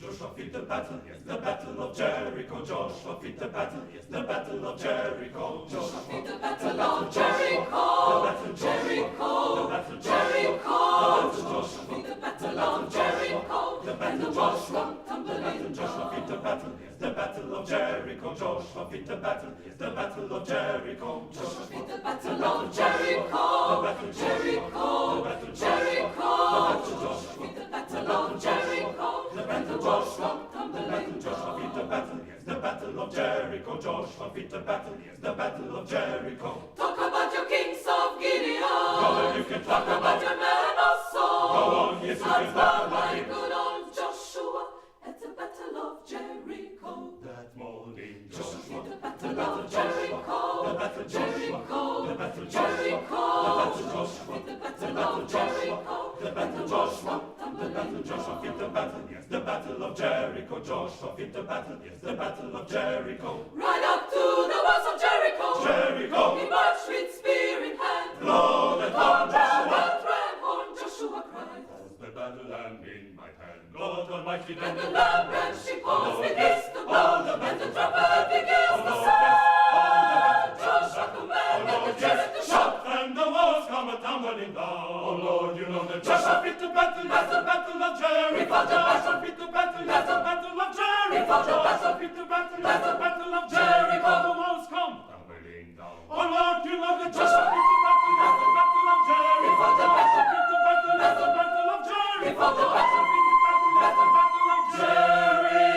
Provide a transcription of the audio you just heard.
Joshua fit the battle, yes, the battle of Jericho. Joshua fit the battle, yes, the battle of Jericho. Joshua fit the battle of Jericho. The battle Jericho. The battle Jericho. The battle Joshua fit the battle of Jericho. The battle Joshua tumbling. Joshua fit the battle, yes, the battle of Jericho. Joshua fit the battle, yes, the battle of Jericho. Joshua fit the battle of Jericho. The battle Jericho. The battle Jericho. The battle Joshua fit the battle of Jericho. The battle Joshua, the battle Joshua fit the battle, yes, the battle of Jericho. Joshua fit the battle, yes, the battle of Jericho. Talk about your kings of Gideon. Go on, you can talk about your men of Saul. Go on, yes, you can talk about it. Good old Joshua at the battle of Jericho. That morning, Joshua fit the battle of Jericho. The battle Jericho. The battle Jericho. The battle Joshua Fit the battle The battle of Jericho. The battle Joshua The battle Joshua fit the battle, yes, the battle of Jericho. Joshua fit the battle, yes, the battle of Jericho. Right up to the walls of Jericho. Jericho. He marched with spear in hand. Blow the horn, Joshua. Ram horn, Joshua cried. As the battle lamb in my hand, God Almighty, And the lamb branch she paused against the blow. And the trumpet begins to sound. Joshua commanded the chariot to shout. And the walls come a-tumbling down. Oh Lord, you know that Joshua fit the battle, that's the battle of Jericho. Joshua fit the battle, that's the battle of Jericho. Joshua fit the battle, that's the battle of Jericho. The walls come tumbling down. Oh Lord, you know that Joshua fit the battle, that's the battle of Jericho. Joshua fit the battle, that's the battle of Jericho. Joshua fit the battle, that's the battle of Jericho.